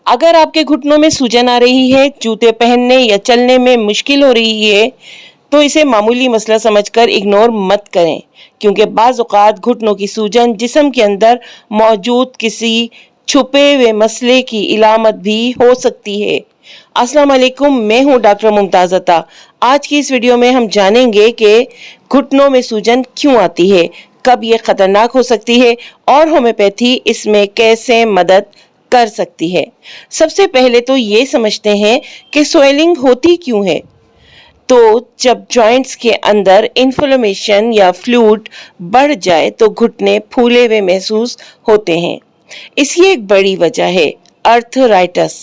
अगर आपके घुटनों में सूजन आ रही है, जूते पहनने या चलने में मुश्किल हो रही है, तो इसे मामूली मसला समझकर इग्नोर मत करें, क्योंकि बाज़ औक़ात घुटनों की सूजन जिस्म के अंदर मौजूद किसी छुपे हुए मसले की इलामत भी हो सकती है। अस्सलाम वालेकुम, मैं हूँ डॉक्टर मुमताज़ अता। आज की इस वीडियो में हम जानेंगे कि घुटनों में सूजन क्यों आती है, कब ये खतरनाक हो सकती है और होम्योपैथी इसमें कैसे मदद कर सकती है। सबसे पहले तो ये समझते हैं कि स्वेलिंग होती क्यों है। तो जब जॉइंट्स के अंदर इन्फ्लेमेशन या फ्लूइड बढ़ जाए तो घुटने फूले हुए महसूस होते हैं। इसकी एक बड़ी वजह है आर्थराइटिस।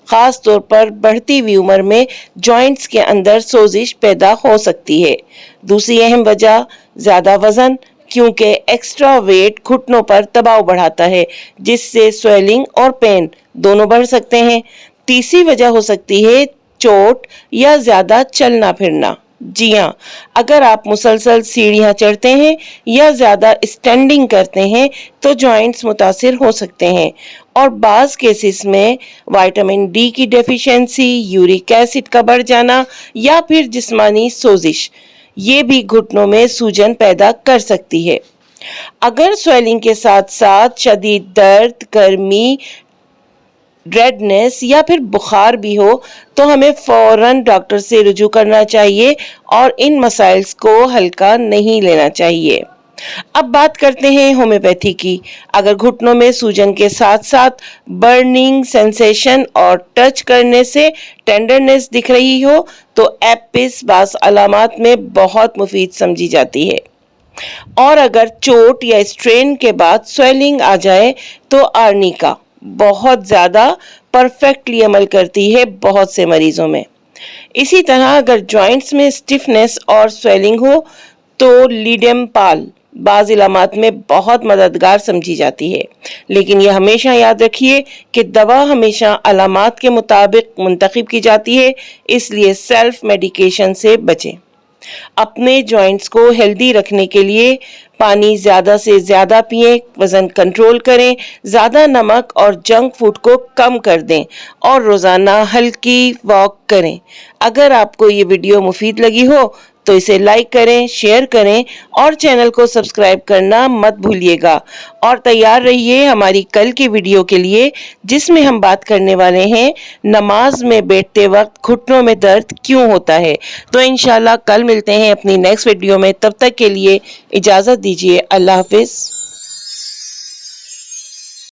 खास तौर पर बढ़ती हुई उम्र में जॉइंट्स के अंदर सोजिश पैदा हो सकती है। दूसरी अहम वजह ज्यादा वजन, क्योंकि एक्स्ट्रा वेट घुटनों पर दबाव बढ़ाता है, जिससे स्वेलिंग और पेन दोनों बढ़ सकते हैं। तीसरी वजह हो सकती है चोट या ज्यादा चलना फिरना। जी हाँ, अगर आप मुसलसल सीढ़ियाँ चढ़ते हैं या ज्यादा स्टैंडिंग करते हैं तो जॉइंट्स मुतासिर हो सकते हैं। और बाज़ केसेस में विटामिन डी की डेफिशिएंसी, यूरिक एसिड का बढ़ जाना या फिर जिस्मानी सोजिश, ये भी घुटनों में सूजन पैदा कर सकती है। अगर स्वेलिंग के साथ साथ शदीद दर्द, गर्मी, रेडनेस या फिर बुखार भी हो तो हमें फौरन डॉक्टर से रुजू करना चाहिए और इन मसाइल्स को हल्का नहीं लेना चाहिए। अब बात करते हैं होम्योपैथी की। अगर घुटनों में सूजन के साथ साथ बर्निंग सेंसेशन और टच करने से टेंडरनेस दिख रही हो तो एपिस बास अलामात में बहुत मुफीद समझी जाती है। और अगर चोट या स्ट्रेन के बाद स्वेलिंग आ जाए तो आर्निका बहुत ज्यादा परफेक्टली अमल करती है बहुत से मरीजों में। इसी तरह अगर जॉइंट्स में स्टिफनेस और स्वेलिंग हो तो लीडियम पाल बाज़ इलामात में बहुत मददगार समझी जाती है। लेकिन यह हमेशा याद रखिए कि दवा हमेशा अलामात के मुताबिक मुंतखब की जाती है, इसलिए सेल्फ मेडिकेशन से बचें। अपने जॉइंट्स को हेल्दी रखने के लिए पानी ज्यादा से ज्यादा पिएं, वजन कंट्रोल करें, ज्यादा नमक और जंक फूड को कम कर दें और रोजाना हल्की वॉक करें। अगर आपको ये वीडियो मुफीद लगी हो तो इसे लाइक करें, शेयर करें और चैनल को सब्सक्राइब करना मत भूलिएगा। और तैयार रहिए हमारी कल की वीडियो के लिए, जिसमें हम बात करने वाले हैं नमाज में बैठते वक्त घुटनों में दर्द क्यों होता है। तो इंशाल्लाह कल मिलते हैं अपनी नेक्स्ट वीडियो में। तब तक के लिए इजाज़त दीजिए। अल्लाह हाफिज़।